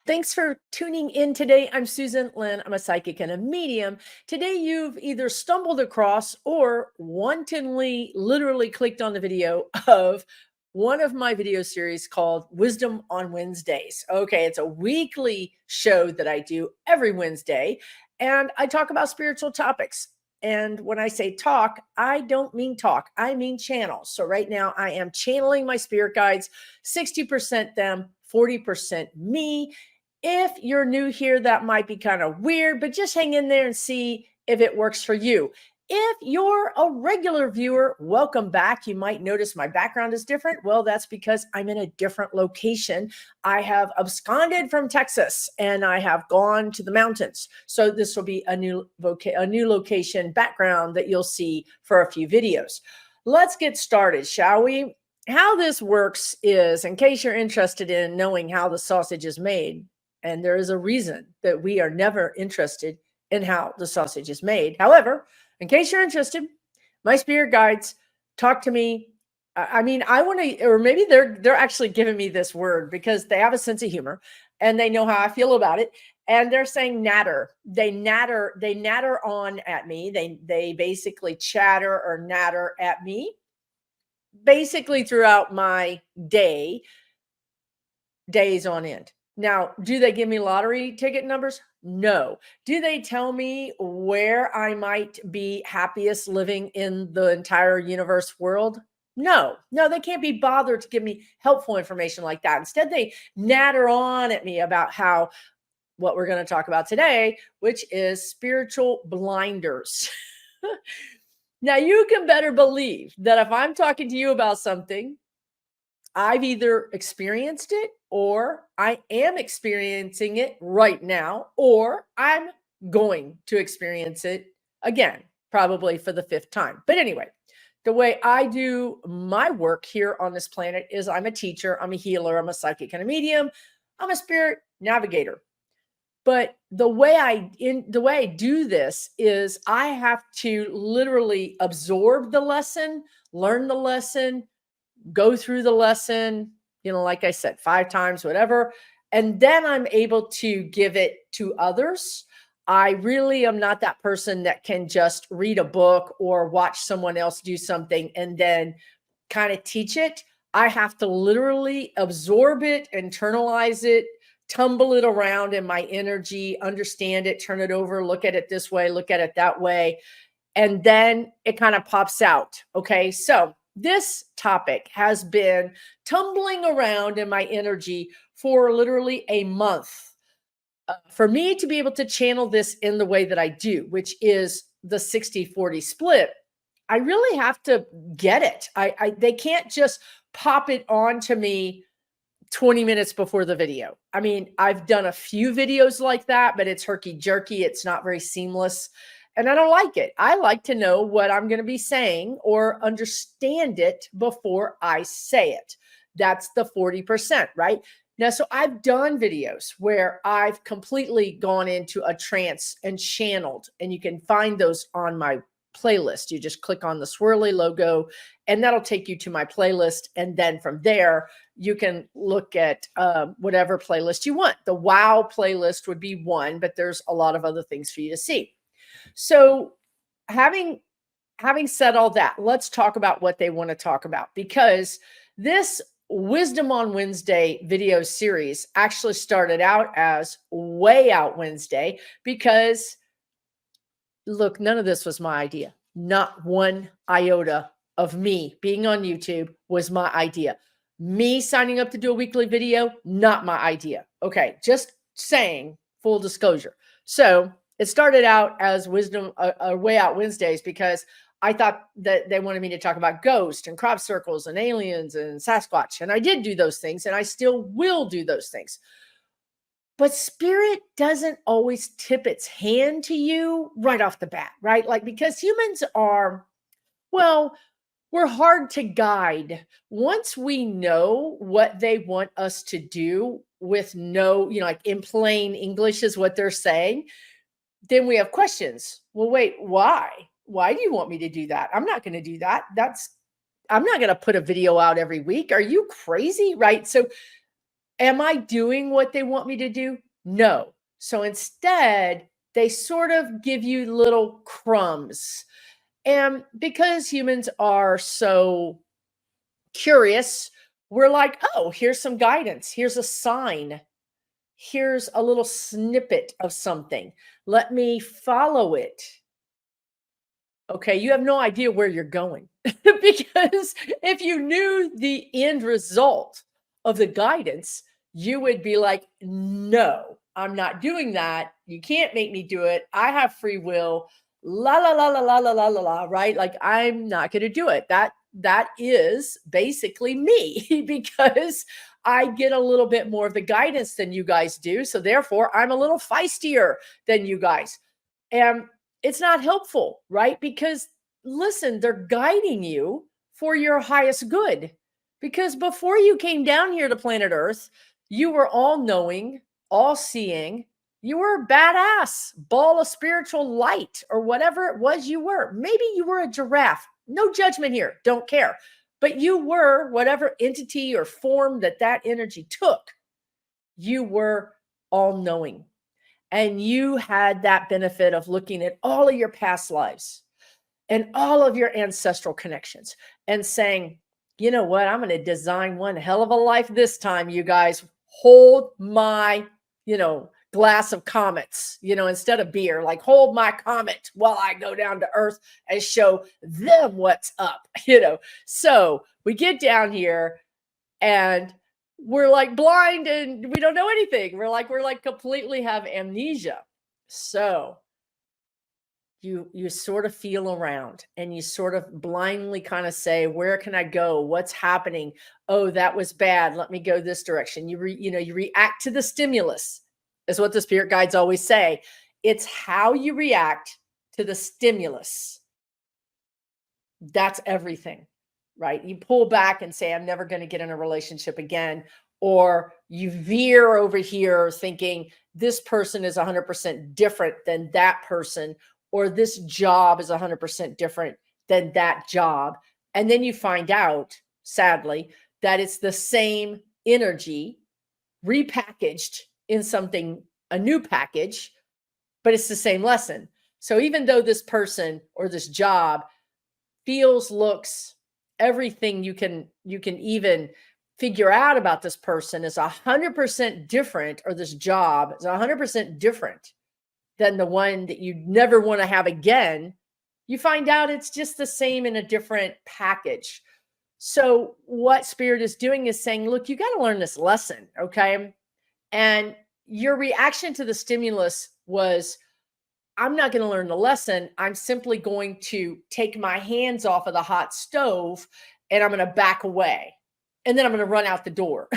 Thanks for tuning in today. I'm Susan Lynn. I'm a psychic and a medium. Today, you've either stumbled across or wantonly, literally clicked on the video of one of my video series called Wisdom on Wednesdays. Okay, it's a weekly show that I do every Wednesday, and I talk about spiritual topics. And when I say talk, I don't mean talk, I mean channel. So right now, I am channeling my spirit guides, 60% them, 40% me. If you're new here, that might be kind of weird, but just hang in there and see if it works for you. If you're a regular viewer, welcome back. You might notice my background is different. Well, that's because I'm in a different location. I have absconded from Texas and I have gone to the mountains. So this will be a new location background that you'll see for a few videos. Let's get started, shall we? How this works is, in case you're interested in knowing how the sausage is made, and there is a reason that we are never interested in how the sausage is made. However, in case you're interested, my spirit guides talk to me. I want to, or maybe they're actually giving me this word because they have a sense of humor and they know how I feel about it. And they're saying natter. They natter on at me. They basically chatter or natter at me basically throughout my days on end. Now, do they give me lottery ticket numbers? No. Do they tell me where I might be happiest living in the entire universe world? No, they can't be bothered to give me helpful information like that. Instead, they natter on at me about how what we're going to talk about today, which is spiritual blinders. Now, you can better believe that if I'm talking to you about something, I've either experienced it or I am experiencing it right now, or I'm going to experience it again, probably for the fifth time. But anyway, the way I do my work here on this planet is I'm a teacher, I'm a healer, I'm a psychic and a medium, I'm a spirit navigator. But the way I do this is I have to literally absorb the lesson, learn the lesson, go through the lesson, like I said, 5 times, whatever. And then I'm able to give it to others. I really am not that person that can just read a book or watch someone else do something and then kind of teach it. I have to literally absorb it, internalize it, tumble it around in my energy, understand it, turn it over, look at it this way, look at it that way. And then it kind of pops out. Okay. So this topic has been tumbling around in my energy for literally a month. For me to be able to channel this in the way that I do, which is the 60-40 split, I really have to get it. They can't just pop it on to me 20 minutes before the video. I mean, I've done a few videos like that, but it's herky-jerky. It's not very seamless. And I don't like it. I like to know what I'm going to be saying or understand it before I say it. That's the 40%, right? Now, so I've done videos where I've completely gone into a trance and channeled, and you can find those on my playlist. You just click on the swirly logo and that'll take you to my playlist. And then from there, you can look at whatever playlist you want. The WOW playlist would be one, but there's a lot of other things for you to see. So having said all that, let's talk about what they want to talk about, because this Wisdom on Wednesday video series actually started out as Way Out Wednesday because, look, none of this was my idea. Not one iota of me being on YouTube was my idea. Me signing up to do a weekly video, not my idea. Okay, just saying, full disclosure. So it started out as Way Out Wednesdays because I thought that they wanted me to talk about ghosts and crop circles and aliens and Sasquatch. And I did do those things, and I still will do those things. But spirit doesn't always tip its hand to you right off the bat, right? Like, because humans are, well, we're hard to guide. Once we know what they want us to do with no, like in plain English is what they're saying, then we have questions. Well, wait, why? Why do you want me to do that? I'm not going to do that. I'm not going to put a video out every week. Are you crazy? Right? So Am I doing what they want me to do? No. So instead, they sort of give you little crumbs. And because humans are so curious, we're like, oh, here's some guidance. Here's a sign. Here's a little snippet of something. Let me follow it. Okay, you have no idea where you're going because if you knew the end result of the guidance, you would be like, no, I'm not doing that. You can't make me do it. I have free will. La la la la la la la la la, right? Like I'm not going to do it. That is basically me because I get a little bit more of the guidance than you guys do. So therefore, I'm a little feistier than you guys. And it's not helpful, right? Because listen, they're guiding you for your highest good. Because before you came down here to planet Earth, you were all knowing, all seeing. You were a badass ball of spiritual light or whatever it was you were. Maybe you were a giraffe. No judgment here. Don't care. But you were whatever entity or form that energy took. You were all knowing. And you had that benefit of looking at all of your past lives and all of your ancestral connections and saying, you know what, I'm going to design one hell of a life this time, you guys. Hold my, glass of comets, instead of beer, like hold my comet while I go down to earth and show them what's up, So we get down here and we're like blind and we don't know anything. We're like completely have amnesia. So you sort of feel around and you sort of blindly kind of say, where can I go? What's happening? Oh, that was bad. Let me go this direction. You react to the stimulus is what the spirit guides always say. It's how you react to the stimulus. That's everything. Right? You pull back and say, I'm never going to get in a relationship again. Or you veer over here thinking this person is 100% different than that person, or this job is 100% different than that job. And then you find out, sadly, that it's the same energy repackaged in a new package, but it's the same lesson. So even though this person or this job feels, looks, everything you can even figure out about this person is 100% different, or this job is 100% different than the one that you never want to have again, you find out it's just the same in a different package. So what spirit is doing is saying, look, you got to learn this lesson, okay? And your reaction to the stimulus was, I'm not going to learn the lesson. I'm simply going to take my hands off of the hot stove and I'm going to back away. And then I'm going to run out the door,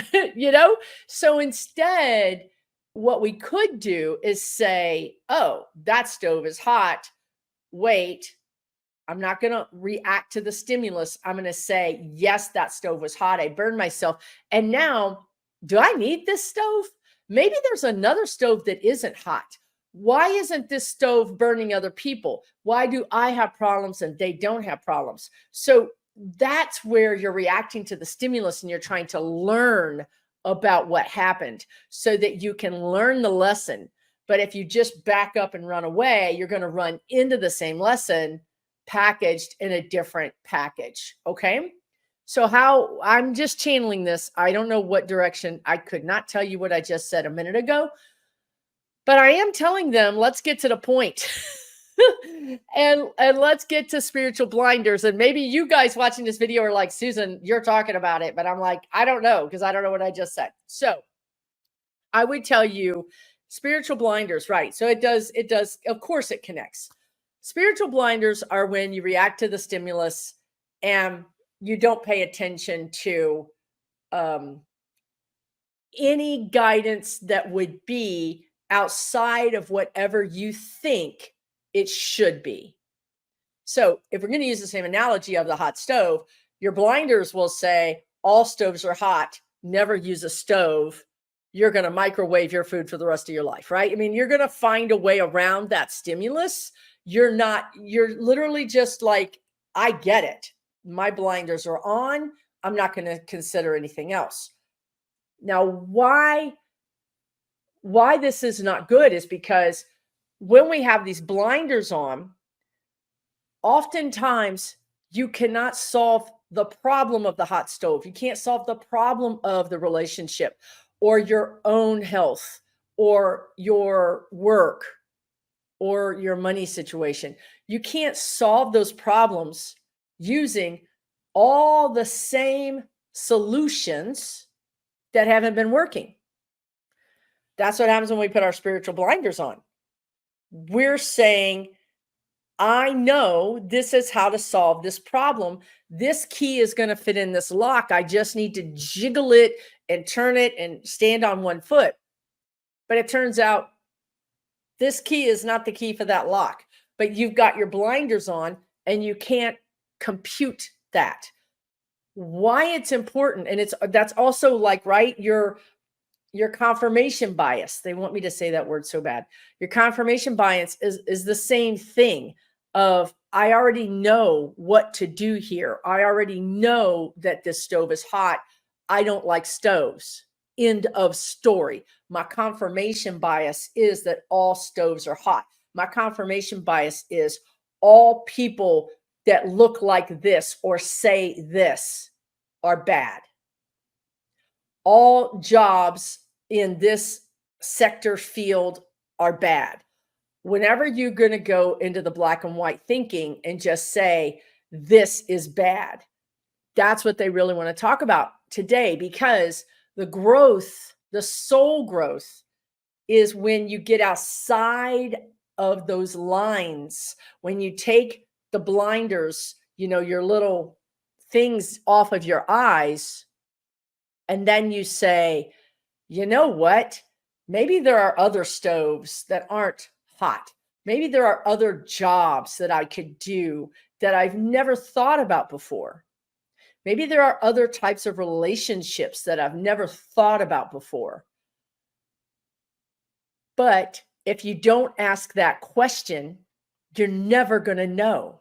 So instead, what we could do is say, oh, that stove is hot. Wait, I'm not going to react to the stimulus. I'm going to say, yes, that stove was hot. I burned myself. And now, do I need this stove? Maybe there's another stove that isn't hot. Why isn't this stove burning other people? Why do I have problems and they don't have problems? So that's where you're reacting to the stimulus and you're trying to learn about what happened so that you can learn the lesson. But if you just back up and run away, you're going to run into the same lesson packaged in a different package. Okay. So how I'm just channeling this. I don't know what direction. I could not tell you what I just said a minute ago. But I am telling them, let's get to the point. and let's get to spiritual blinders. And maybe you guys watching this video are like, Susan, you're talking about it. But I'm like, I don't know, because I don't know what I just said. So I would tell you spiritual blinders, right? So it does, of course it connects. Spiritual blinders are when you react to the stimulus and you don't pay attention to any guidance that would be outside of whatever you think it should be. So if we're going to use the same analogy of the hot stove, your blinders will say all stoves are hot, never use a stove. You're going to microwave your food for the rest of your life, right? I mean, you're going to find a way around that stimulus. You're literally just like, I get it. My blinders are on. I'm not going to consider anything else. Now, why this is not good is because when we have these blinders on, oftentimes you cannot solve the problem of the hot stove. You can't solve the problem of the relationship or your own health or your work or your money situation. You can't solve those problems using all the same solutions that haven't been working. That's what happens when we put our spiritual blinders on. We're saying, I know this is how to solve this problem. This key is going to fit in this lock. I just need to jiggle it and turn it and stand on one foot. But it turns out this key is not the key for that lock, but you've got your blinders on and you can't compute that. Why it's important, and that's also like, right, your confirmation bias. They want me to say that word so bad. Your confirmation bias is the same thing of, I already know what to do here. I already know that this stove is hot. I don't like stoves. End of story. My confirmation bias is that all stoves are hot. My confirmation bias is all people that look like this or say this are bad. All jobs in this sector field are bad. Whenever you're going to go into the black and white thinking and just say, this is bad, that's what they really want to talk about today, because the growth, the soul growth, is when you get outside of those lines, when you take the blinders, your little things off of your eyes, and then you say, you know what? Maybe there are other stoves that aren't hot. Maybe there are other jobs that I could do that I've never thought about before. Maybe there are other types of relationships that I've never thought about before. But if you don't ask that question, you're never going to know.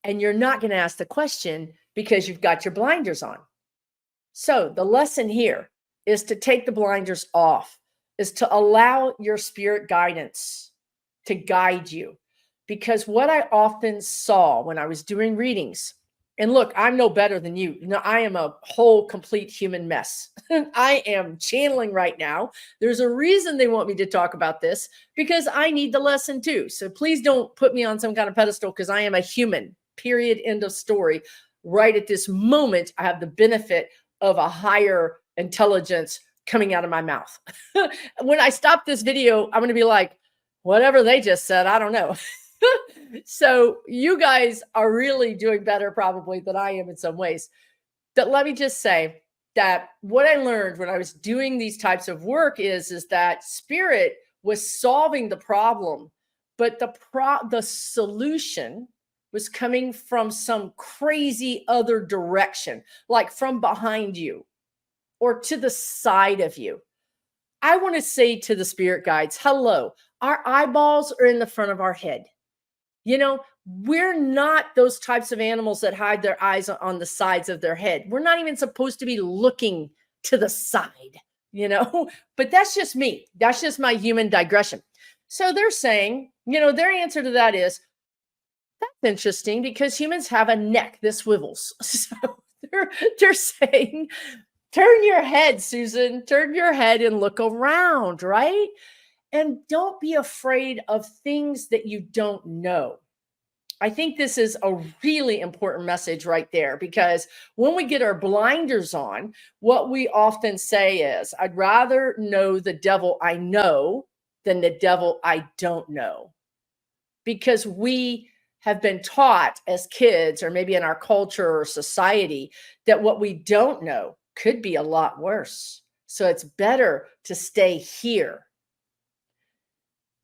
And you're not going to ask the question because you've got your blinders on. So the lesson here is to take the blinders off, is to allow your spirit guidance to guide you. Because what I often saw when I was doing readings, and look, I'm no better than you. I am a whole complete human mess. I am channeling right now. There's a reason they want me to talk about this, because I need the lesson too. So please don't put me on some kind of pedestal, because I am a human, period, end of story. Right at this moment, I have the benefit of a higher intelligence coming out of my mouth. When I stop this video, I'm going to be like, whatever they just said, I don't know. So you guys are really doing better probably than I am in some ways. But let me just say that what I learned when I was doing these types of work is that spirit was solving the problem, but the solution was coming from some crazy other direction, like from behind you or to the side of you. I want to say to the spirit guides, hello, our eyeballs are in the front of our head. We're not those types of animals that hide their eyes on the sides of their head. We're not even supposed to be looking to the side, but that's just me. That's just my human digression. So they're saying, their answer to that is, that's interesting because humans have a neck that swivels. So they're saying, turn your head, Susan, turn your head and look around, right? And don't be afraid of things that you don't know. I think this is a really important message right there, because when we get our blinders on, what we often say is, I'd rather know the devil I know than the devil I don't know. Because we have been taught as kids, or maybe in our culture or society, that what we don't know could be a lot worse. So it's better to stay here.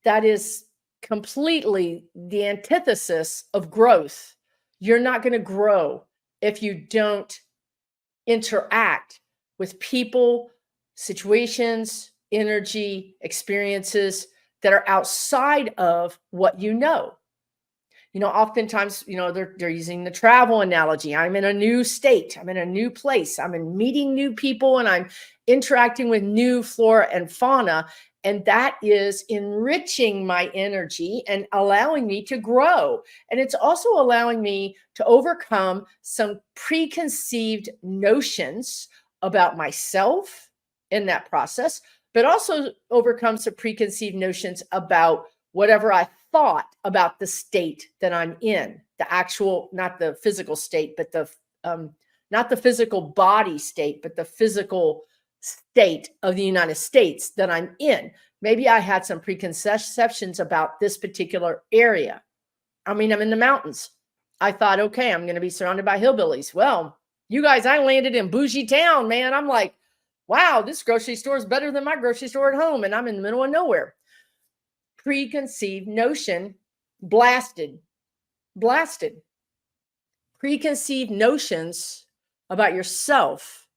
That is completely the antithesis of growth. You're not going to grow if you don't interact with people, situations, energy, experiences that are outside of what you know. Oftentimes, they're using the travel analogy. I'm in a new state. I'm in a new place. I'm in meeting new people and I'm interacting with new flora and fauna. And that is enriching my energy and allowing me to grow. And it's also allowing me to overcome some preconceived notions about myself in that process, but also overcome some preconceived notions about whatever I thought about the state that I'm in, the actual, not the physical state, but not the physical body state, but the physical state of the United States that I'm in. Maybe I had some preconceptions about this particular area. I'm in the mountains. I thought, okay, I'm going to be surrounded by hillbillies. Well, you guys, I landed in bougie town, man. I'm like, wow, this grocery store is better than my grocery store at home. And I'm in the middle of nowhere. Preconceived notion blasted. Preconceived notions about yourself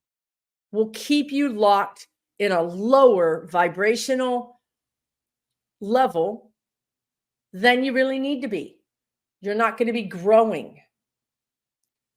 will keep you locked in a lower vibrational level than you really need to be. You're not going to be growing.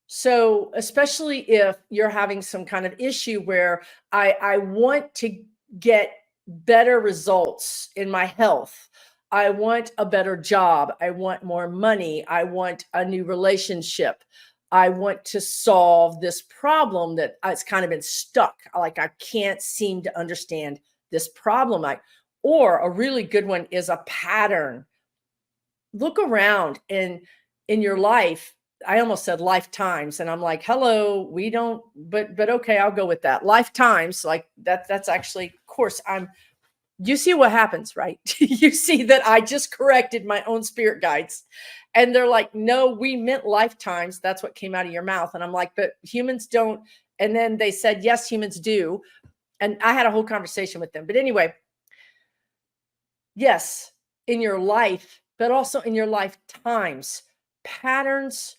So, especially if you're having some kind of issue where I want to get better results in my health. I want a better job. I want more money. I want a new relationship. I want to solve this problem that it's kind of been stuck. Like I can't seem to understand this problem. Or a really good one is a pattern. Look around in your life. I almost said lifetimes, and I'm like, hello, we don't, but okay, I'll go with that. Lifetimes, like that's actually, of course, you see what happens, right? You see that I just corrected my own spirit guides. And they're like, no, we meant lifetimes. That's what came out of your mouth. And I'm like, but humans don't. And then they said, yes, humans do. And I had a whole conversation with them. But anyway, yes, in your life, but also in your lifetimes, patterns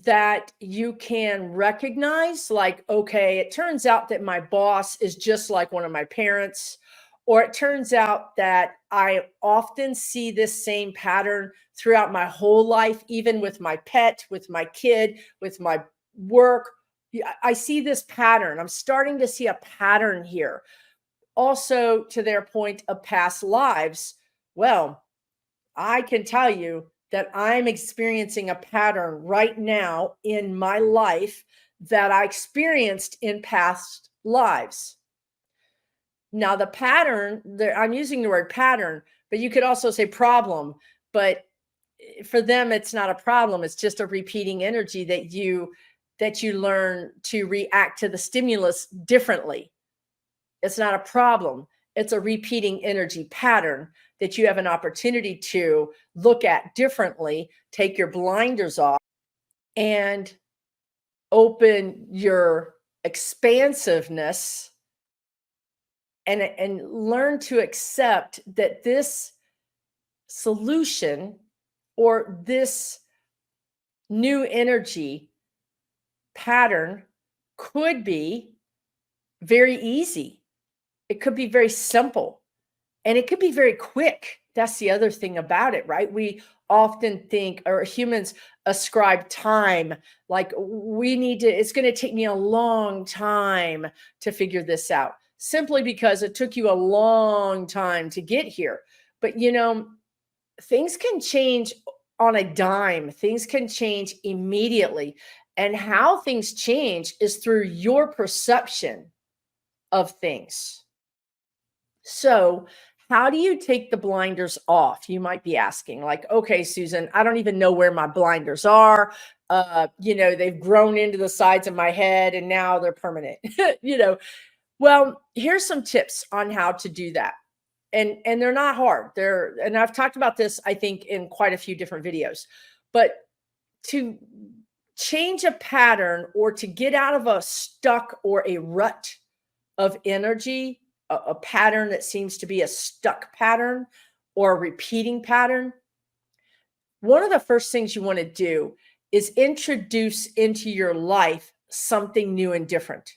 that you can recognize, like, okay, it turns out that my boss is just like one of my parents, or it turns out that I often see this same pattern throughout my whole life, even with my pet, with my kid, with my work. I see this pattern. I'm starting to see a pattern here. Also, to their point of past lives, well, I can tell you that I'm experiencing a pattern right now in my life that I experienced in past lives. Now, the pattern, I'm using the word pattern, but you could also say problem. But for them, it's not a problem. It's just a repeating energy that you learn to react to the stimulus differently. It's not a problem. It's a repeating energy pattern that you have an opportunity to look at differently, take your blinders off, and open your expansiveness and learn to accept that this solution or this new energy pattern could be very easy. It could be very simple, and it could be very quick. That's the other thing about it, right? We often think, or humans ascribe time, like it's going to take me a long time to figure this out, simply because it took you a long time to get here. But things can change on a dime. Things can change immediately. And how things change is through your perception of things. So, how do you take the blinders off? You might be asking, like, okay, Susan, I don't even know where my blinders are. They've grown into the sides of my head and now they're permanent. Well, here's some tips on how to do that. And they're not hard. And I've talked about this, I think, in quite a few different videos. But to change a pattern or to get out of a stuck or a rut of energy, a pattern that seems to be a stuck pattern or a repeating pattern, one of the first things you want to do is introduce into your life something new and different.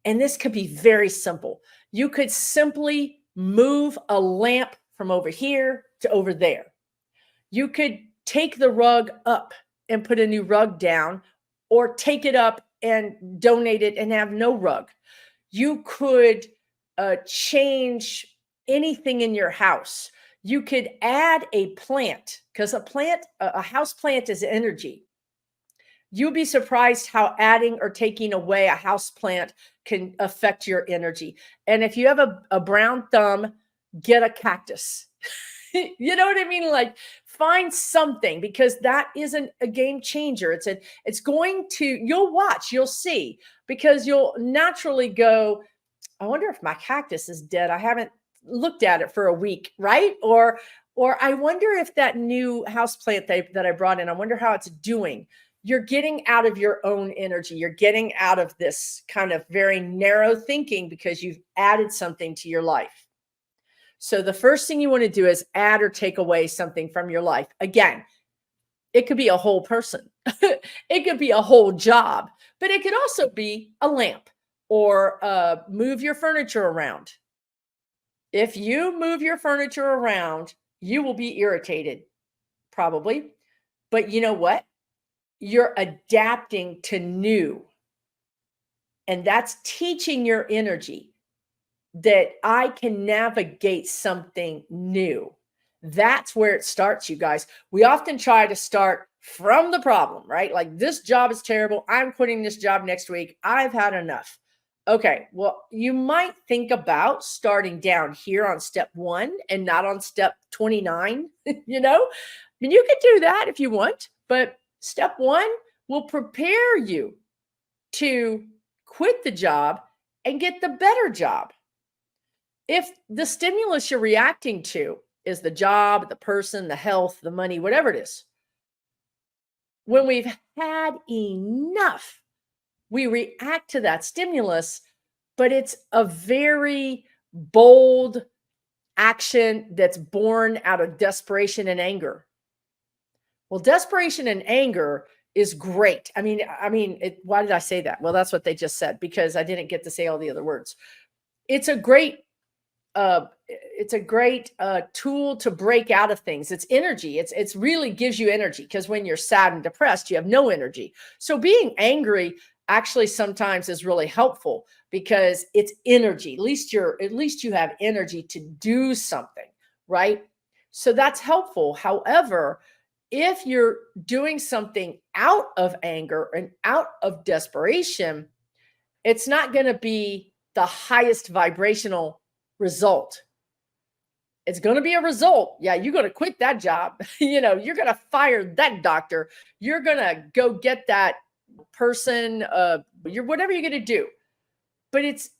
And this could be very simple. You could simply move a lamp from over here to over there. You could take the rug up and put a new rug down, or take it up and donate it and have no rug. You could change anything in your house. You could add a plant, because a house plant is energy. You'll be surprised how adding or taking away a house plant can affect your energy. And if you have a brown thumb, get a cactus. You know what I mean? Like, find something, because that isn't a game changer. It's going to, you'll watch, you'll see, because you'll naturally go, I wonder if my cactus is dead. I haven't looked at it for a week, right? Or I wonder if that new house plant that I brought in, I wonder how it's doing. You're getting out of your own energy. You're getting out of this kind of very narrow thinking because you've added something to your life. So the first thing you want to do is add or take away something from your life. Again, it could be a whole person. It could be a whole job, but it could also be a lamp, or move your furniture around. If you move your furniture around, you will be irritated, probably. But you know what? You're adapting to new. And that's teaching your energy that I can navigate something new. That's where it starts, you guys. We often try to start from the problem, right? Like, this job is terrible. I'm quitting this job next week. I've had enough. Okay, well, you might think about starting down here on step 1 and not on step 29. You know, I mean, you could do that if you want, but step 1 will prepare you to quit the job and get the better job. If the stimulus you're reacting to is the job, the person, the health, the money, whatever it is, when we've had enough, we react to that stimulus, but it's a very bold action that's born out of desperation and anger. Well, desperation and anger is great. I mean, why did I say that? Well, that's what they just said, because I didn't get to say all the other words. It's a great tool to break out of things. It's energy. It's really gives you energy, because when you're sad and depressed, you have no energy. So being angry actually sometimes is really helpful, because it's energy. At least you have energy to do something, right? So that's helpful. However, if you're doing something out of anger and out of desperation, it's not going to be the highest vibrational result. It's going to be a result. Yeah, you're going to quit that job. You're going to fire that doctor. You're going to go get that person. Whatever you're going to do. But it's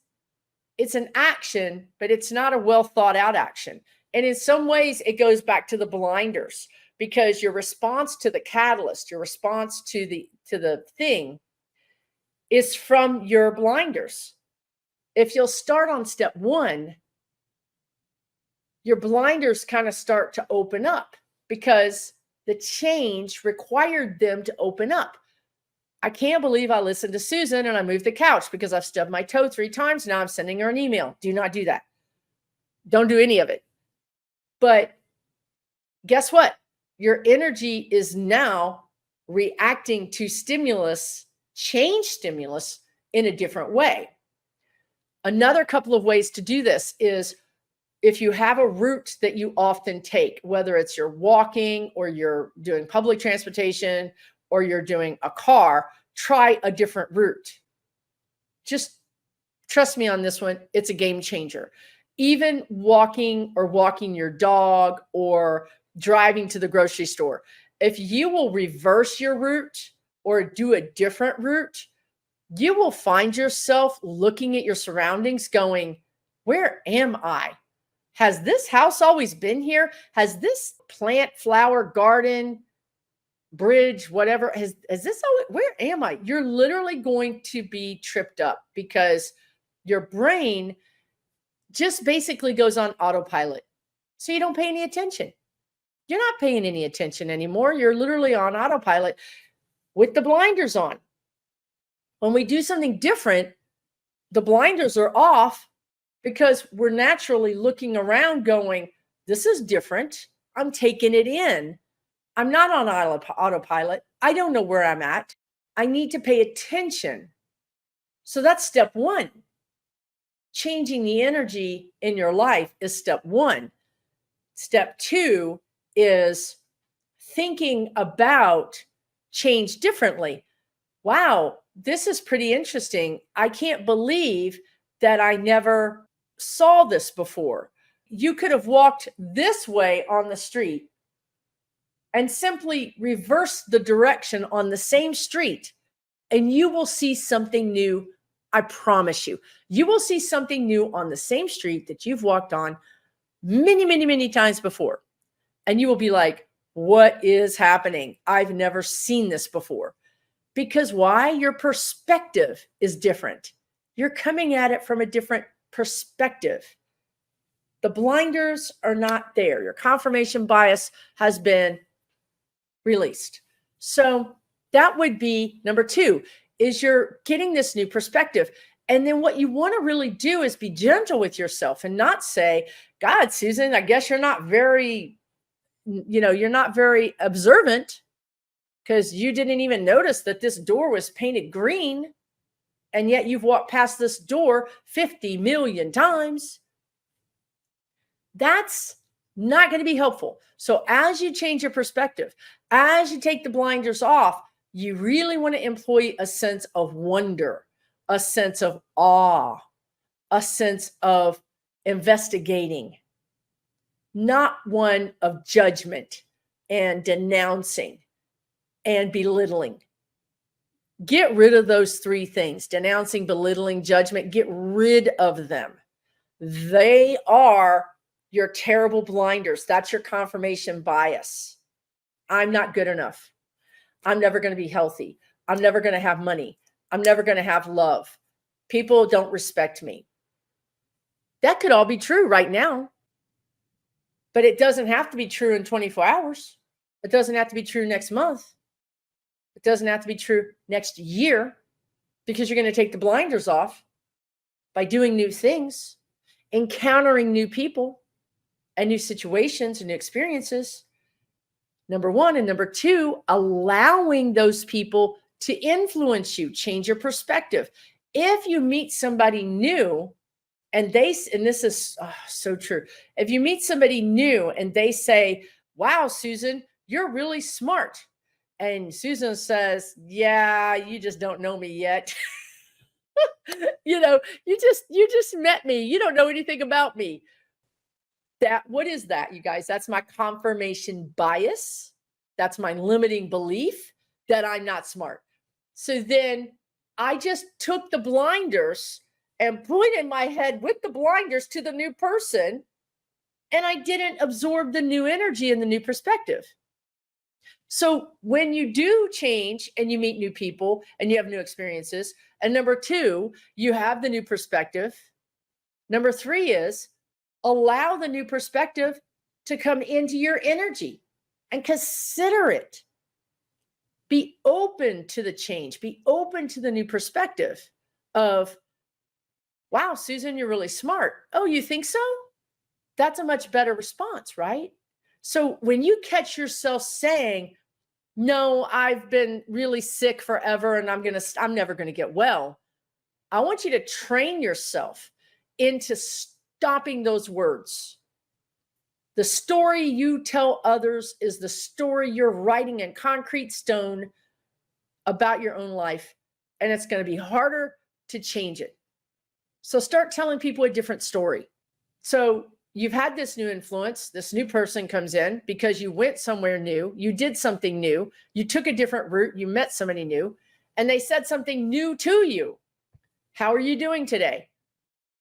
an action, but it's not a well thought out action. And in some ways, it goes back to the blinders, because your response to the catalyst, your response to the thing, is from your blinders. If you'll start on step 1, your blinders kind of start to open up, because the change required them to open up. I can't believe I listened to Susan and I moved the couch because I've stubbed my toe 3 times. Now I'm sending her an email. Do not do that. Don't do any of it. But guess what? Your energy is now reacting to change stimulus in a different way. Another couple of ways to do this is, if you have a route that you often take, whether it's you're walking or you're doing public transportation or you're doing a car, try a different route. Just trust me on this one. It's a game changer. Even walking your dog or driving to the grocery store. If you will reverse your route or do a different route, you will find yourself looking at your surroundings going, where am I? Has this house always been here? Has this plant, flower, garden, bridge, whatever, has this always, where am I? You're literally going to be tripped up, because your brain just basically goes on autopilot. So you don't pay any attention. You're not paying any attention anymore. You're literally on autopilot with the blinders on. When we do something different, the blinders are off, because we're naturally looking around going, this is different. I'm taking it in. I'm not on autopilot. I don't know where I'm at. I need to pay attention. So that's step one. Changing the energy in your life is step one. Step two is thinking about change differently. Wow, this is pretty interesting. I can't believe that I never saw this before. You could have walked this way on the street and simply reverse the direction on the same street, and you will see something new. I promise you, you will see something new on the same street that you've walked on many, many, many times before. And you will be like, what is happening? I've never seen this before. Because why? Your perspective is different. You're coming at it from a different perspective. The blinders are not there. Your confirmation bias has been released. So that would be number two, is you're getting this new perspective. And then what you want to really do is be gentle with yourself and not say, God, Susan, I guess you're not very, you're not very observant, because you didn't even notice that this door was painted green, and yet you've walked past this door 50 million times. That's not going to be helpful. So as you change your perspective, as you take the blinders off, you really want to employ a sense of wonder, a sense of awe, a sense of investigating, not one of judgment and denouncing and belittling. Get rid of those three things: denouncing, belittling, judgment. Get rid of them. They are your terrible blinders. That's your confirmation bias. I'm not good enough. I'm never going to be healthy. I'm never going to have money. I'm never going to have love. People don't respect me. That could all be true right now, but it doesn't have to be true in 24 hours. It doesn't have to be true next month. It doesn't have to be true next year, because you're going to take the blinders off by doing new things, encountering new people and new situations and new experiences. Number one. And number two, allowing those people to influence you, change your perspective. If you meet somebody new and this is so true. If you meet somebody new and they say, wow, Susan, you're really smart. And Susan says, yeah, you just don't know me yet. You just met me. You don't know anything about me. What is that, you guys? That's my confirmation bias. That's my limiting belief that I'm not smart. So then I just took the blinders and pointed my head with the blinders to the new person, and I didn't absorb the new energy and the new perspective. So when you do change and you meet new people and you have new experiences, and number two, you have the new perspective. Number three is allow the new perspective to come into your energy and consider it. Be open to the change. Be open to the new perspective of, wow, Susan, you're really smart. Oh, you think so? That's a much better response, right? So when you catch yourself saying, no, I've been really sick forever and I'm never going to get well, I want you to train yourself into stopping those words. The story you tell others is the story you're writing in concrete stone about your own life, and it's going to be harder to change it. So start telling people a different story. So you've had this new influence, this new person comes in because you went somewhere new, you did something new, you took a different route, you met somebody new, and they said something new to you. How are you doing today?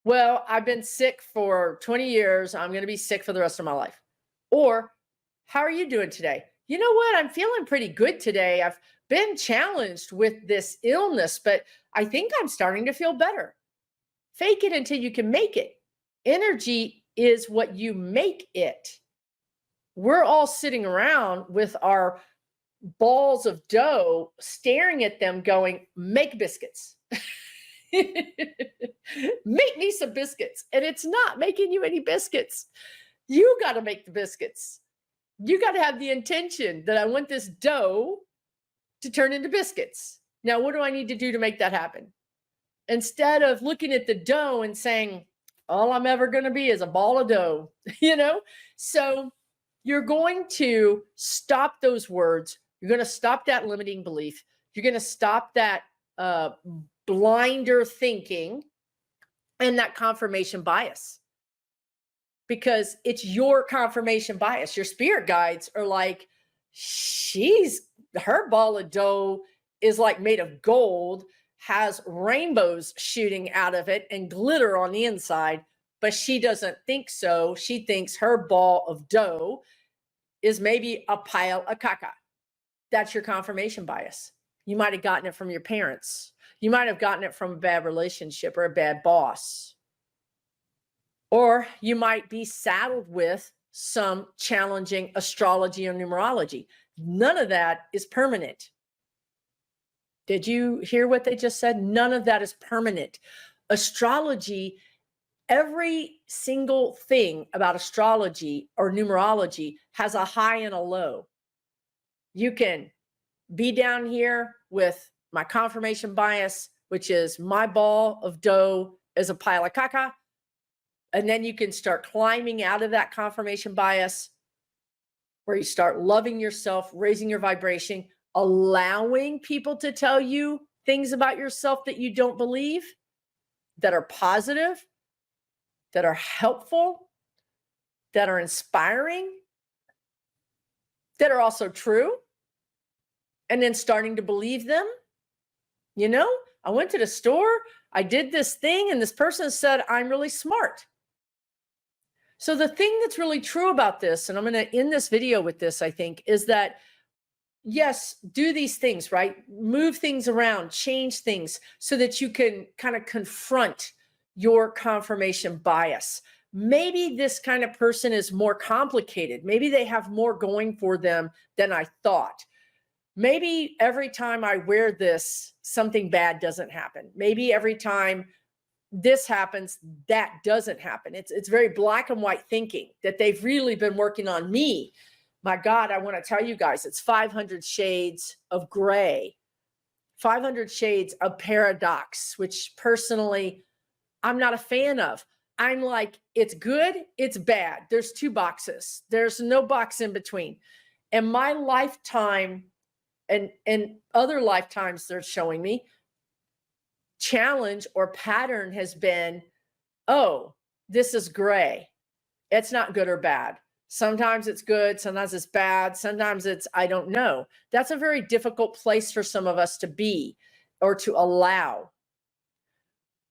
Well, I've been sick for 20 years. I'm going to be sick for the rest of my life. Or, how are you doing today? You know what? I'm feeling pretty good today. I've been challenged with this illness, but I think I'm starting to feel better. Fake it until you can make it. Energy is what you make it. We're all sitting around with our balls of dough, staring at them going, make biscuits. Make me some biscuits. And it's not making you any biscuits. You got to make the biscuits. You got to have the intention that I want this dough to turn into biscuits. Now, what do I need to do to make that happen? Instead of looking at the dough and saying, all I'm ever going to be is a ball of dough, you know? So you're going to stop those words. You're going to stop that limiting belief. You're going to stop that uh, blinder thinking and that confirmation bias, because it's your confirmation bias. Your spirit guides are like, her ball of dough is like made of gold, has rainbows shooting out of it and glitter on the inside, but she doesn't think so. She thinks her ball of dough is maybe a pile of caca. That's your confirmation bias. You might have gotten it from your parents. You might have gotten it from a bad relationship or a bad boss. Or you might be saddled with some challenging astrology or numerology. None of that is permanent. Did you hear what they just said? None of that is permanent. Astrology, every single thing about astrology or numerology has a high and a low. You can be down here with my confirmation bias, which is my ball of dough is a pile of caca. And then you can start climbing out of that confirmation bias where you start loving yourself, raising your vibration, allowing people to tell you things about yourself that you don't believe, that are positive, that are helpful, that are inspiring, that are also true, and then starting to believe them. You know, I went to the store, I did this thing, and this person said, I'm really smart. So the thing that's really true about this, and I'm going to end this video with this, I think, is that yes, do these things, right? Move things around, change things so that you can kind of confront your confirmation bias. Maybe this kind of person is more complicated. Maybe they have more going for them than I thought. Maybe every time I wear this, something bad doesn't happen. Maybe every time this happens, that doesn't happen. It's very black and white thinking that they've really been working on me. My God, I want to tell you guys, it's 500 shades of gray, 500 shades of paradox, which personally, I'm not a fan of. I'm like, it's good, it's bad. There's two boxes. There's no box in between. And my lifetime and other lifetimes they're showing me, challenge or pattern has been, oh, this is gray. It's not good or bad. Sometimes it's good, sometimes it's bad, sometimes it's, I don't know. That's a very difficult place for some of us to be or to allow.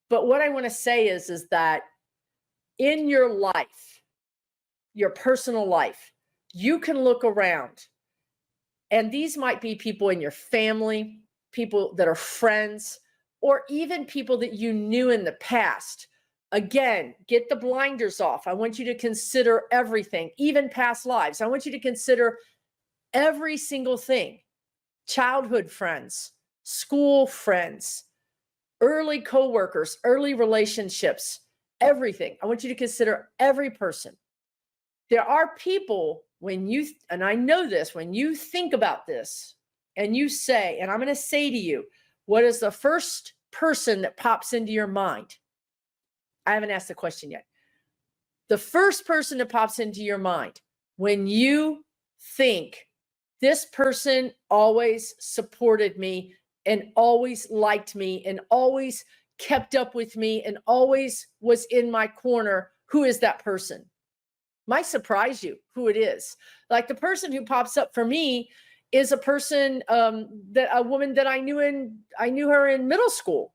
But what I want to say is that in your life, your personal life, you can look around, and these might be people in your family, people that are friends, or even people that you knew in the past. Again, get the blinders off. I want you to consider everything, even past lives. I want you to consider every single thing. Childhood friends, school friends, early coworkers, early relationships, everything. I want you to consider every person. There are people when you, and I know this, when you think about this and you say, and I'm going to say to you, what is the first person that pops into your mind? I haven't asked the question yet. The first person that pops into your mind when you think this person always supported me and always liked me and always kept up with me and always was in my corner, who is that person? Might surprise you who it is. Like the person who pops up for me is a person, that a woman that I knew her in middle school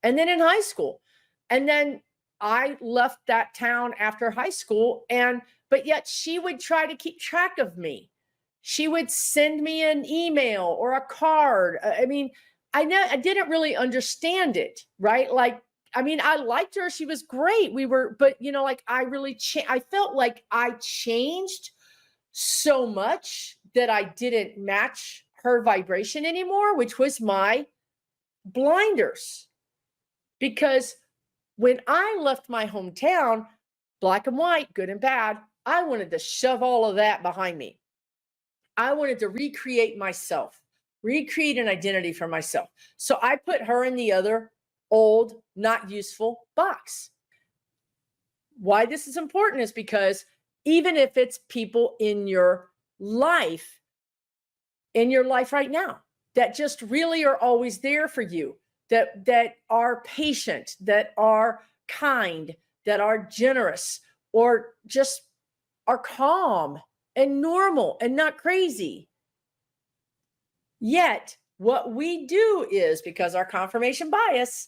and then in high school. And then I left that town after high school, but yet she would try to keep track of me. She would send me an email or a card. I mean, I didn't really understand it, right? Like, I mean, I liked her. She was great. But like I felt like I changed so much that I didn't match her vibration anymore, which was my blinders. Because when I left my hometown, black and white, good and bad, I wanted to shove all of that behind me. I wanted to recreate myself, recreate an identity for myself. So I put her in the other old, not useful box. Why this is important is because even if it's people in your life right now, that just really are always there for you, that are patient, that are kind, that are generous, or just are calm and normal and not crazy. Yet, what we do is, because our confirmation bias,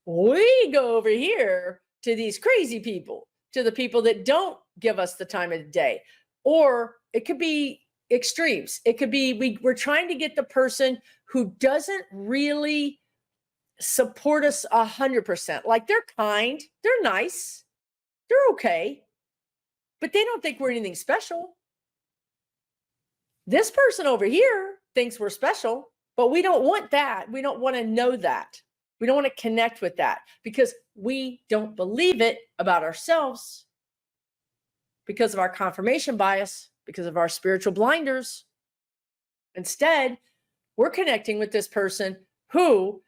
we go over here to these crazy people, to the people that don't give us the time of the day. Or it could be extremes. It could be we're trying to get the person who doesn't really support us 100%. Like, they're kind, they're nice, they're okay, but they don't think we're anything special. This person over here thinks we're special, but we don't want that. We don't want to know that. We don't want to connect with that because we don't believe it about ourselves because of our confirmation bias, because of our spiritual blinders. Instead, we're connecting with this person who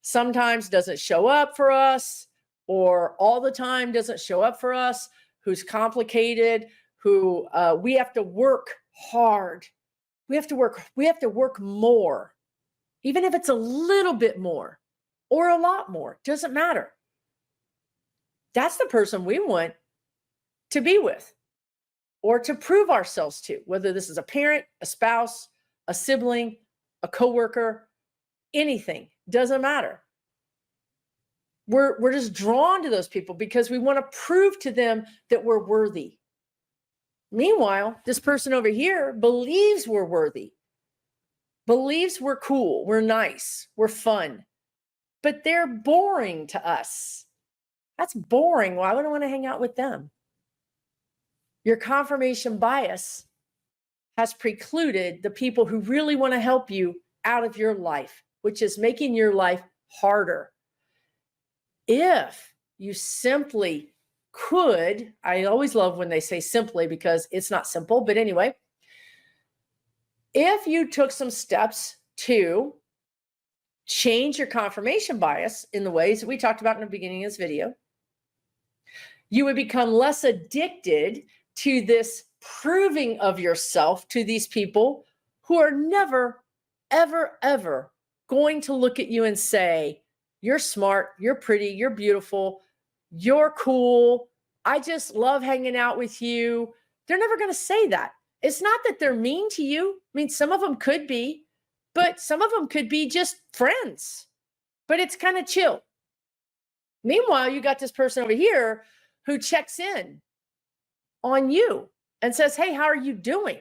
sometimes doesn't show up for us, or all the time doesn't show up for us, who's complicated, who we have to work hard. We have to work more, even if it's a little bit more or a lot more, doesn't matter. That's the person we want to be with or to prove ourselves to, whether this is a parent, a spouse, a sibling, a coworker, anything, doesn't matter. We're just drawn to those people because we want to prove to them that we're worthy. Meanwhile, this person over here believes we're worthy, believes we're cool, we're nice, we're fun, but they're boring to us. That's boring. Why would I want to hang out with them? Your confirmation bias has precluded the people who really want to help you out of your life, which is making your life harder. If you simply could, I always love when they say simply because it's not simple, but anyway, if you took some steps to change your confirmation bias in the ways that we talked about in the beginning of this video, you would become less addicted to this proving of yourself to these people who are never, ever, ever going to look at you and say, you're smart, you're pretty, you're beautiful, you're cool, I just love hanging out with you. They're never going to say that. It's not that they're mean to you. I mean, some of them could be, but some of them could be just friends, but it's kind of chill. Meanwhile, you got this person over here who checks in on you and says, hey, how are you doing?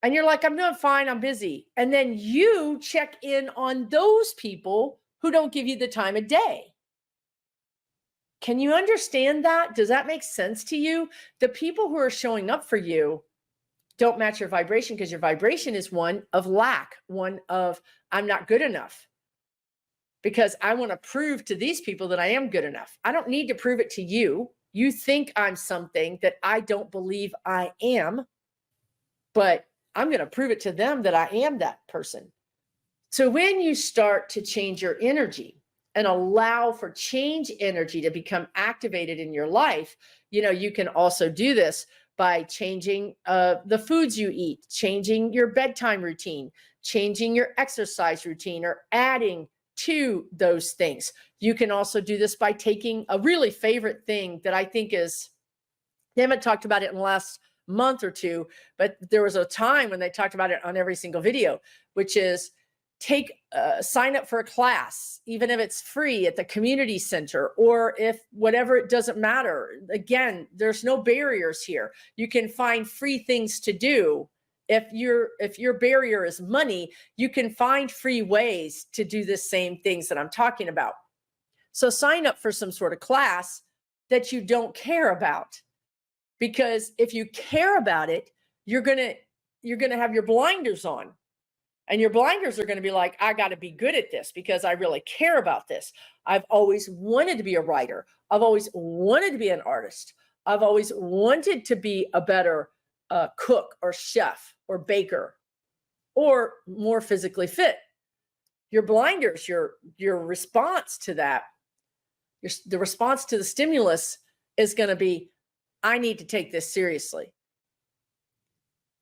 And you're like, I'm doing fine, I'm busy. And then you check in on those people who don't give you the time of day. Can you understand that? Does that make sense to you? The people who are showing up for you don't match your vibration because your vibration is one of lack, one of I'm not good enough. Because I want to prove to these people that I am good enough. I don't need to prove it to you. You think I'm something that I don't believe I am, but I'm going to prove it to them that I am that person. So when you start to change your energy and allow for change energy to become activated in your life, you can also do this by changing the foods you eat, changing your bedtime routine, changing your exercise routine, or adding to those things. You can also do this by taking a really favorite thing that I think is, they haven't talked about it in the last month or two, but there was a time when they talked about it on every single video, which is sign up for a class, even if it's free at the community center, or if whatever, it doesn't matter. Again, there's no barriers here. You can find free things to do. If your barrier is money, you can find free ways to do the same things that I'm talking about. So sign up for some sort of class that you don't care about, because if you care about it, you're going to have your blinders on. And your blinders are going to be like, I got to be good at this because I really care about this. I've always wanted to be a writer. I've always wanted to be an artist. I've always wanted to be a better cook or chef or baker or more physically fit. Your blinders, your response to that, the response to the stimulus is going to be, I need to take this seriously.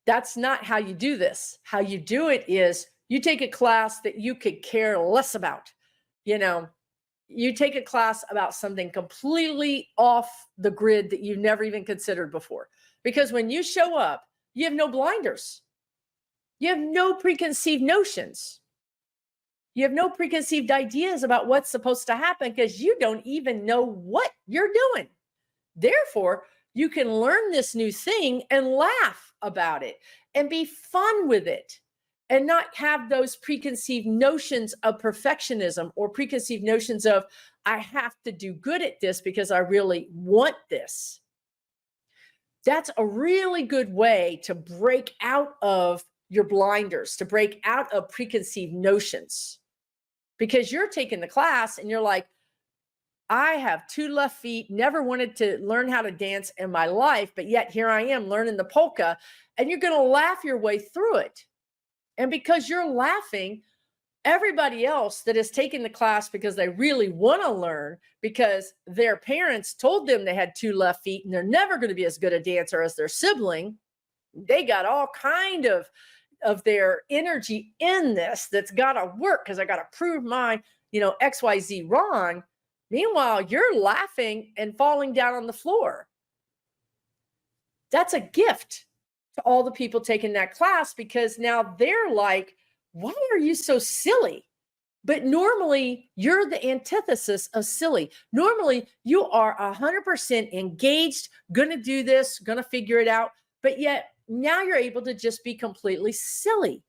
That's not how you do this. How you do it is you take a class that you could care less about. You take a class about something completely off the grid that you've never even considered before. Because when you show up, you have no blinders. You have no preconceived notions. You have no preconceived ideas about what's supposed to happen because you don't even know what you're doing. Therefore, you can learn this new thing and laugh about it and be fun with it and not have those preconceived notions of perfectionism or preconceived notions of, I have to do good at this because I really want this. That's a really good way to break out of your blinders, to break out of preconceived notions. Because you're taking the class and you're like, I have 2 left feet, never wanted to learn how to dance in my life, but yet here I am learning the polka, and you're going to laugh your way through it. And because you're laughing, everybody else that is taking the class because they really want to learn, because their parents told them they had 2 left feet and they're never going to be as good a dancer as their sibling, they got all kind of their energy in this that's got to work because I got to prove my, XYZ wrong. Meanwhile, you're laughing and falling down on the floor. That's a gift to all the people taking that class because now they're like, why are you so silly? But normally you're the antithesis of silly. Normally you are 100% engaged, going to do this, going to figure it out. But yet now you're able to just be completely silly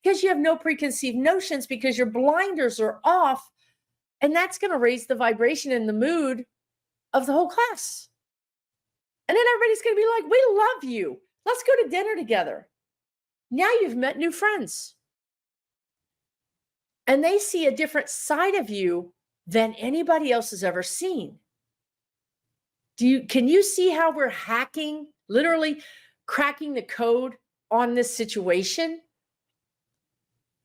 because you have no preconceived notions because your blinders are off. And that's going to raise the vibration and the mood of the whole class. And then everybody's going to be like, we love you. Let's go to dinner together. Now you've met new friends. And they see a different side of you than anybody else has ever seen. Can you see how we're hacking, literally cracking the code on this situation?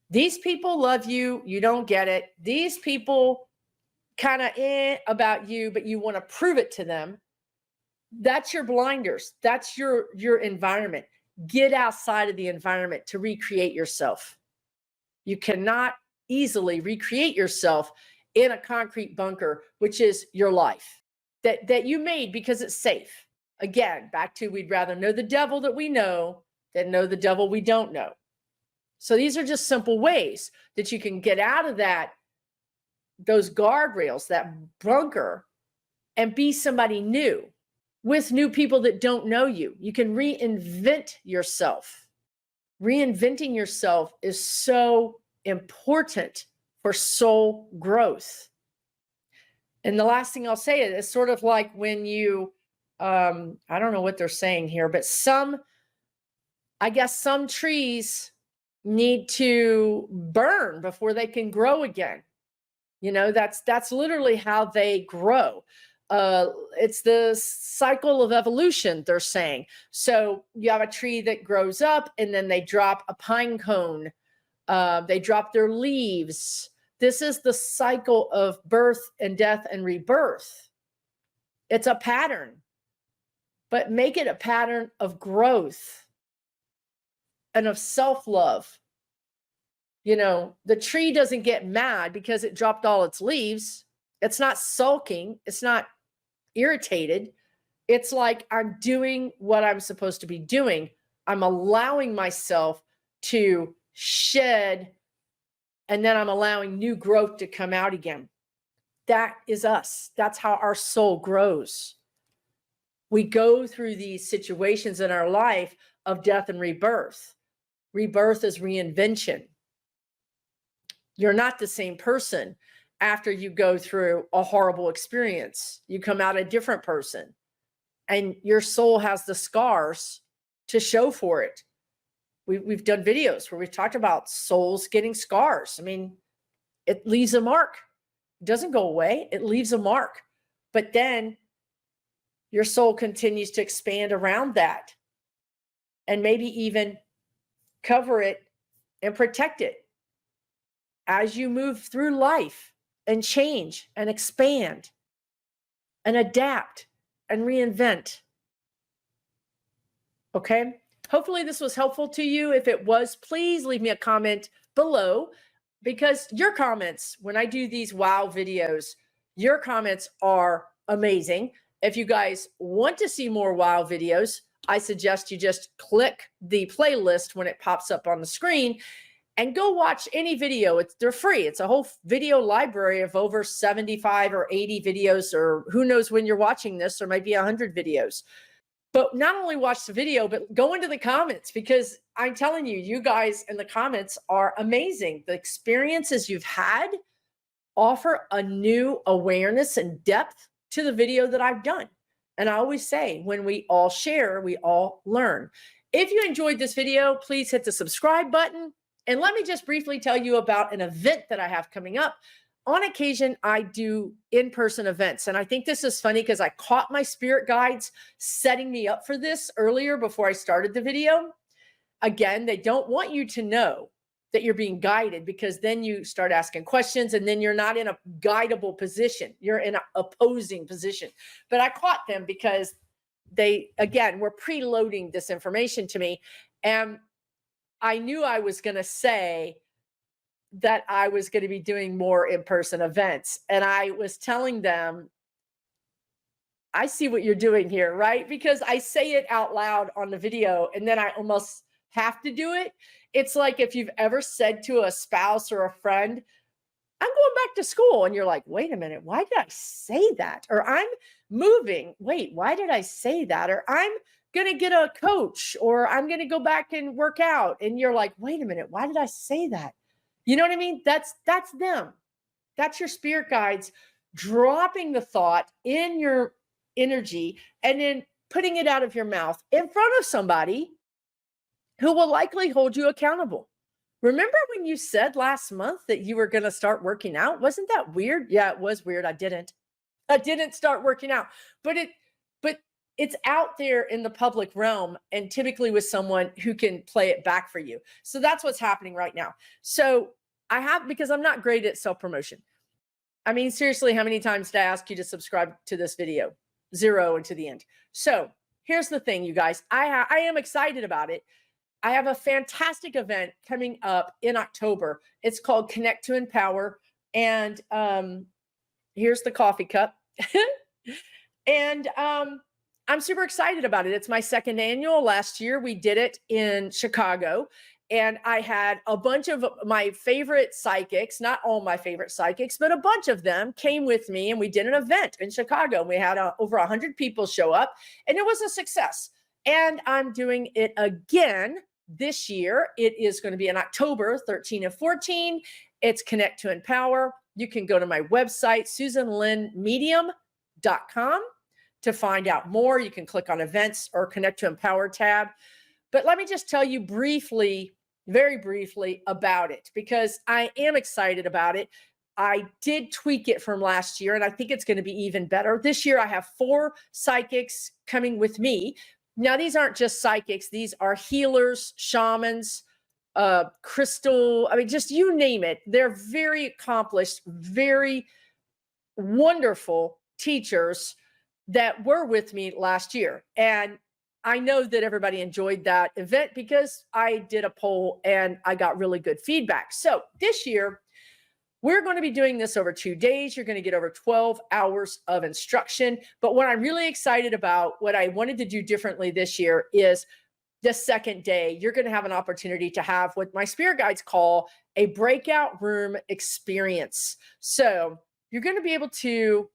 These people love you. You don't get it. These people kind of about you, but you want to prove it to them. That's your blinders. That's your environment. Get outside of the environment to recreate yourself. You cannot easily recreate yourself in a concrete bunker, which is your life that you made because it's safe. Again, back to we'd rather know the devil that we know than know the devil we don't know. So these are just simple ways that you can get out of those guardrails, that bunker, and be somebody new with new people that don't know you. You can reinvent yourself. Reinventing yourself is so important for soul growth. And the last thing I'll say is it's sort of like when you, I don't know what they're saying here, but some trees need to burn before they can grow again. That's literally how they grow. It's the cycle of evolution, they're saying. So you have a tree that grows up and then they drop a pine cone. They drop their leaves. This is the cycle of birth and death and rebirth. It's a pattern, but make it a pattern of growth and of self-love. The tree doesn't get mad because it dropped all its leaves. It's not sulking. It's not irritated. It's like, I'm doing what I'm supposed to be doing. I'm allowing myself to shed, and then I'm allowing new growth to come out again. That is us. That's how our soul grows. We go through these situations in our life of death and rebirth. Rebirth is reinvention. You're not the same person after you go through a horrible experience. You come out a different person, and your soul has the scars to show for it. We've done videos where we've talked about souls getting scars. I mean, it leaves a mark. It doesn't go away. It leaves a mark. But then your soul continues to expand around that and maybe even cover it and protect it as you move through life and change and expand and adapt and reinvent. Okay. Hopefully this was helpful to you. If it was, please leave me a comment below, because your comments, when I do these wow videos, your comments are amazing. If you guys want to see more wow videos, I suggest you just click the playlist when it pops up on the screen and go watch any video. They're free. It's a whole video library of over 75 or 80 videos, or who knows when you're watching this, there might be 100 videos. But not only watch the video, but go into the comments, because I'm telling you, you guys in the comments are amazing. The experiences you've had offer a new awareness and depth to the video that I've done. And I always say, when we all share, we all learn. If you enjoyed this video, please hit the subscribe button. And let me just briefly tell you about an event that I have coming up. On occasion, I do in-person events. And I think this is funny because I caught my spirit guides setting me up for this earlier before I started the video. Again, they don't want you to know that you're being guided, because then you start asking questions and then you're not in a guidable position. You're in an opposing position. But I caught them because they, again, were preloading this information to me. And I knew I was going to say that I was going to be doing more in-person events. And I was telling them, I see what you're doing here, right? Because I say it out loud on the video and then I almost have to do it. It's like if you've ever said to a spouse or a friend, I'm going back to school. And you're like, wait a minute, why did I say that? Or I'm moving. Wait, why did I say that? Or I'm going to get a coach, or I'm going to go back and work out. And you're like, wait a minute, why did I say that? You know what I mean? That's them. That's your spirit guides dropping the thought in your energy and then putting it out of your mouth in front of somebody who will likely hold you accountable. Remember when you said last month that you were going to start working out? Wasn't that weird? Yeah, it was weird. I didn't start working out, but it's out there in the public realm, and typically with someone who can play it back for you. So that's what's happening right now. So because I'm not great at self-promotion. I mean, seriously, how many times did I ask you to subscribe to this video? 0 and to the end. So here's the thing, you guys, I am excited about it. I have a fantastic event coming up in October. It's called Connect to Empower. And here's the coffee cup. And I'm super excited about it. It's my second annual. Last year we did it in Chicago, and I had a bunch of my favorite psychics, not all my favorite psychics, but a bunch of them came with me, and we did an event in Chicago. We had over 100 people show up, and it was a success. And I'm doing it again this year. It is going to be in October 13 and 14. It's Connect to Empower. You can go to my website, SusanLynnMedium.com, to find out more. You can click on events or Connect to Empower tab. But let me just tell you briefly, very briefly about it, because I am excited about it. I did tweak it from last year, and I think it's going to be even better. This year I have 4 psychics coming with me. Now, these aren't just psychics. These are healers, shamans, crystal, I mean, just you name it. They're very accomplished, very wonderful teachers that were with me last year. And I know that everybody enjoyed that event because I did a poll and I got really good feedback. So this year, we're going to be doing this over 2 days. You're going to get over 12 hours of instruction. But what I'm really excited about, what I wanted to do differently this year, is the second day, you're going to have an opportunity to have what my spirit guides call a breakout room experience. So you're going to be able to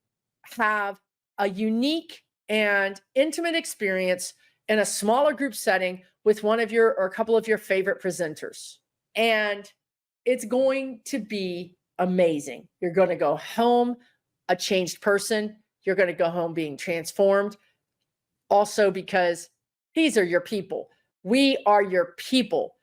have a unique and intimate experience in a smaller group setting with one of your or a couple of your favorite presenters. And it's going to be amazing. You're going to go home a changed person. You're going to go home being transformed. Also, because these are your people. We are your people.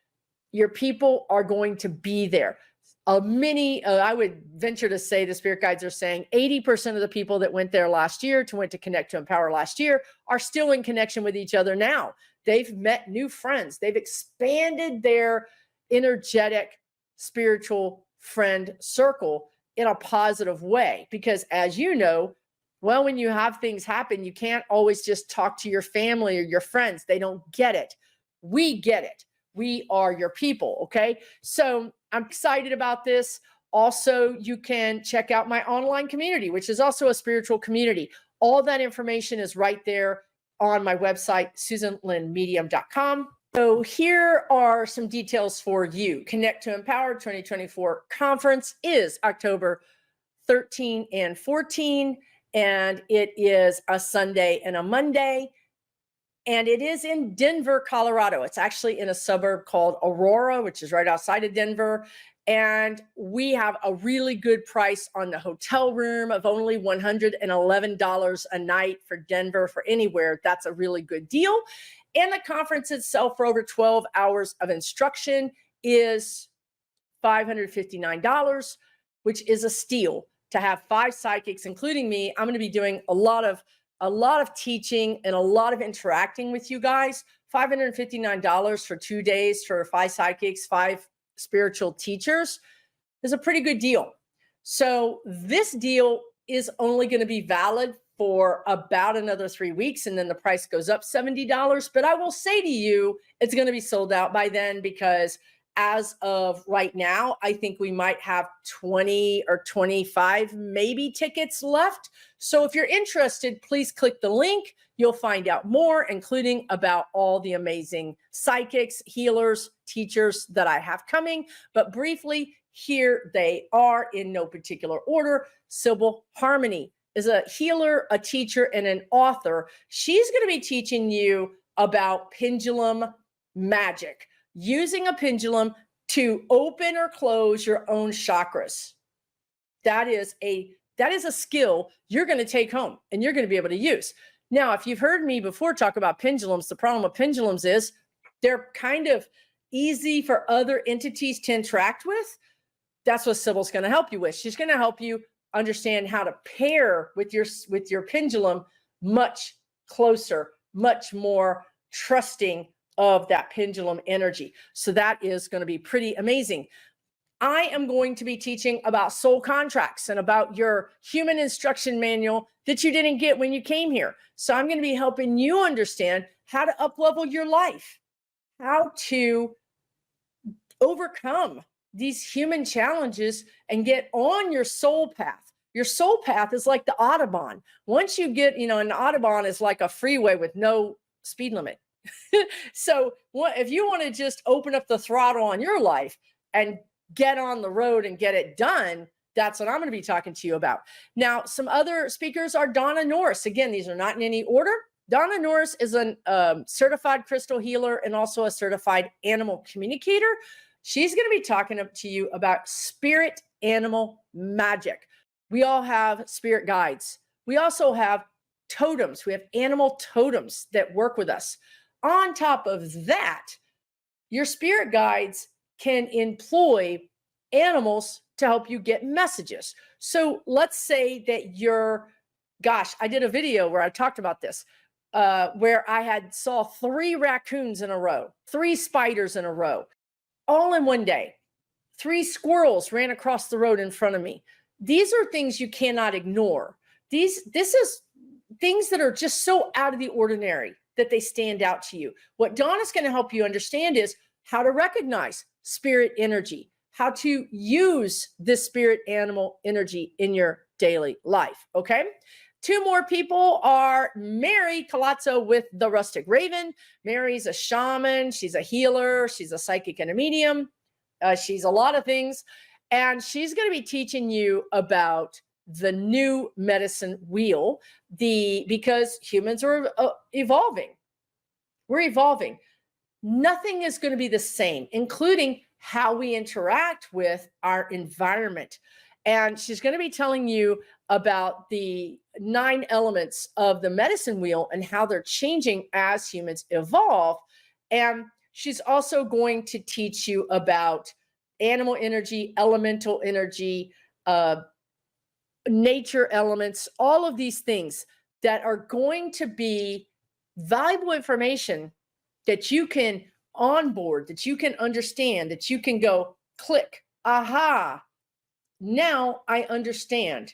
Your people are going to be there. I would venture to say the spirit guides are saying 80% of the people that went there last year went to Connect to Empower last year are still in connection with each other now. They've met new friends. They've expanded their energetic spiritual friend circle in a positive way. Because as you know, well, when you have things happen, you can't always just talk to your family or your friends. They don't get it. We get it. We are your people. Okay. So I'm excited about this. Also, you can check out my online community, which is also a spiritual community. All that information is right there on my website, SusanLynnMedium.com. So here are some details for you. Connect to Empower 2024 conference is October 13 and 14, and it is a Sunday and a Monday. And it is in Denver, Colorado. It's actually in a suburb called Aurora, which is right outside of Denver. And we have a really good price on the hotel room of only $111 a night for Denver, for anywhere. That's a really good deal. And the conference itself, for over 12 hours of instruction, is $559, which is a steal. To have 5 psychics, including me, I'm going to be doing a lot of teaching and a lot of interacting with you guys. $559 for 2 days for 5 psychics, 5 spiritual teachers is a pretty good deal. So this deal is only going to be valid for about another 3 weeks, and then the price goes up $70. But I will say to you, it's going to be sold out by then, because as of right now, I think we might have 20 or 25 maybe tickets left. So if you're interested, please click the link. You'll find out more, including about all the amazing psychics, healers, teachers that I have coming. But briefly, here they are in no particular order. Sybil Harmony is a healer, a teacher, and an author. She's going to be teaching you about pendulum magic, using a pendulum to open or close your own chakras. That is a skill you're going to take home and you're going to be able to use. Now, if you've heard me before talk about pendulums, the problem with pendulums is they're kind of easy for other entities to interact with. That's what Sybil's going to help you with. She's going to help you understand how to pair with your pendulum much closer, much more trusting of that pendulum energy. So that is going to be pretty amazing. I am going to be teaching about soul contracts and about your human instruction manual that you didn't get when you came here. So I'm going to be helping you understand how to up-level your life, how to overcome these human challenges and get on your soul path. Your soul path is like the Autobahn. Once you get, an Autobahn is like a freeway with no speed limit. So if you want to just open up the throttle on your life and get on the road and get it done, that's what I'm going to be talking to you about. Now, some other speakers are Donna Norris. Again, these are not in any order. Donna Norris is a certified crystal healer and also a certified animal communicator. She's going to be talking to you about spirit animal magic. We all have spirit guides. We also have totems. We have animal totems that work with us. On top of that, your spirit guides can employ animals to help you get messages. So let's say that I did a video where I talked about this, where I saw 3 raccoons in a row, 3 spiders in a row, all in one day. 3 squirrels ran across the road in front of me. These are things you cannot ignore. This is things that are just so out of the ordinary that they stand out to you. What Donna's going to help you understand is how to recognize spirit energy, how to use this spirit animal energy in your daily life. Okay. 2 more people are Mary Colazzo with the Rustic Raven. Mary's a shaman. She's a healer. She's a psychic and a medium. She's a lot of things. And she's going to be teaching you about the new medicine wheel, because humans are evolving. We're evolving. Nothing is going to be the same, including how we interact with our environment. And she's going to be telling you about the 9 elements of the medicine wheel and how they're changing as humans evolve. And she's also going to teach you about animal energy, elemental energy, nature elements, all of these things that are going to be valuable information that you can onboard, that you can understand, that you can go click, aha, now I understand.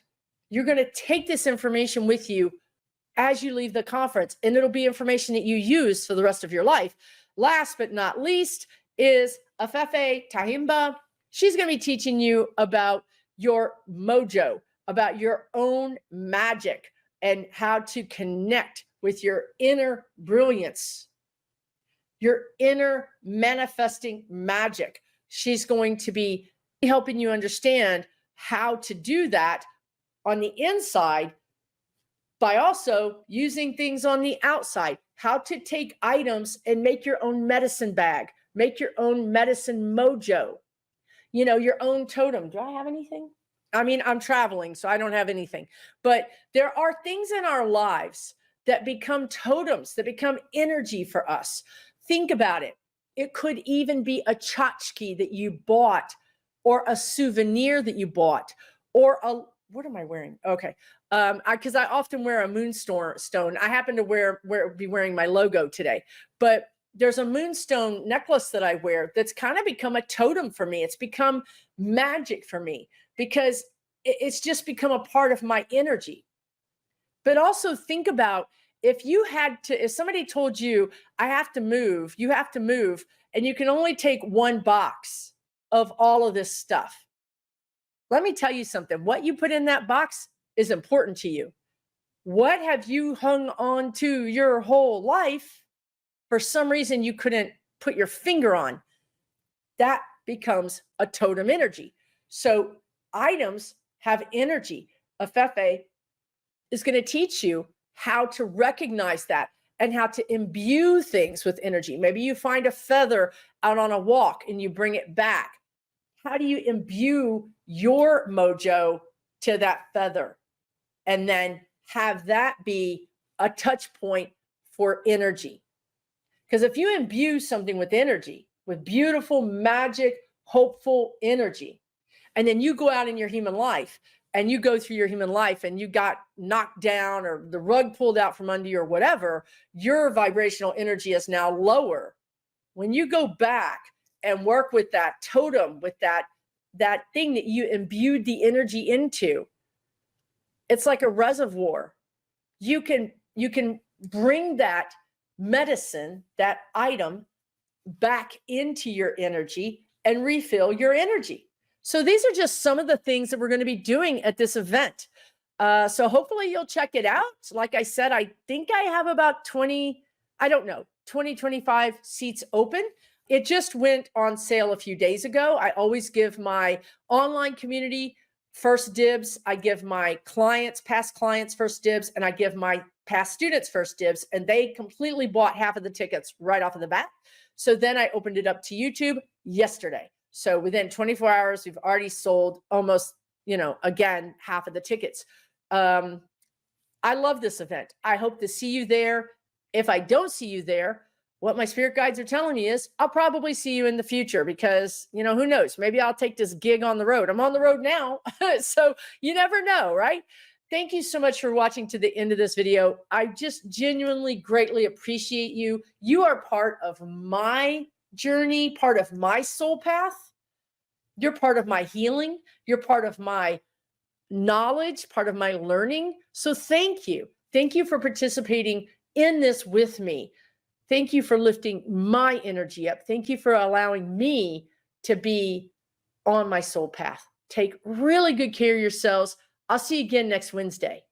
You're going to take this information with you as you leave the conference, and it'll be information that you use for the rest of your life. Last but not least is Afefe Tahimba. She's going to be teaching you about your mojo, about your own magic, and how to connect with your inner brilliance, your inner manifesting magic. She's going to be helping you understand how to do that on the inside by also using things on the outside, how to take items and make your own medicine bag, make your own medicine mojo, your own totem. Do I have anything? I mean, I'm traveling, so I don't have anything. But there are things in our lives that become totems, that become energy for us. Think about it. It could even be a tchotchke that you bought, or a souvenir that you bought, or what am I wearing? Okay. Because I often wear a moonstone. I happen to be wearing my logo today, but there's a moonstone necklace that I wear that's kind of become a totem for me. It's become magic for me because it's just become a part of my energy. But also think about if somebody told you, you have to move, and you can only take one box of all of this stuff. Let me tell you something. What you put in that box is important to you. What have you hung on to your whole life for some reason you couldn't put your finger on? That becomes a totem energy. So items have energy. Afefe is going to teach you how to recognize that and how to imbue things with energy. Maybe you find a feather out on a walk and you bring it back. How do you imbue your mojo to that feather and then have that be a touch point for energy? Because if you imbue something with energy, with beautiful, magic, hopeful energy, and then you go out in your human life and you go through your human life and you got knocked down or the rug pulled out from under you or whatever, your vibrational energy is now lower. When you go back and work with that totem, with that thing that you imbued the energy into, it's like a reservoir. You can bring that medicine, that item, back into your energy and refill your energy. So these are just some of the things that we're going to be doing at this event. So hopefully you'll check it out. Like I said, I think I have about 20, 25 seats open. It just went on sale a few days ago. I always give my online community first dibs. I give my clients, past clients, first dibs, and I give my past students first dibs, and they completely bought half of the tickets right off of the bat. So then I opened it up to YouTube yesterday. So within 24 hours, we've already sold almost, again, half of the tickets. I love this event. I hope to see you there. If I don't see you there, what my spirit guides are telling me is I'll probably see you in the future because, who knows? Maybe I'll take this gig on the road. I'm on the road now. So you never know, right? Thank you so much for watching to the end of this video. I just genuinely greatly appreciate you. You are part of my journey, part of my soul path. You're part of my healing. You're part of my knowledge, part of my learning. So thank you. Thank you for participating in this with me. Thank you for lifting my energy up. Thank you for allowing me to be on my soul path. Take really good care of yourselves. I'll see you again next Wednesday.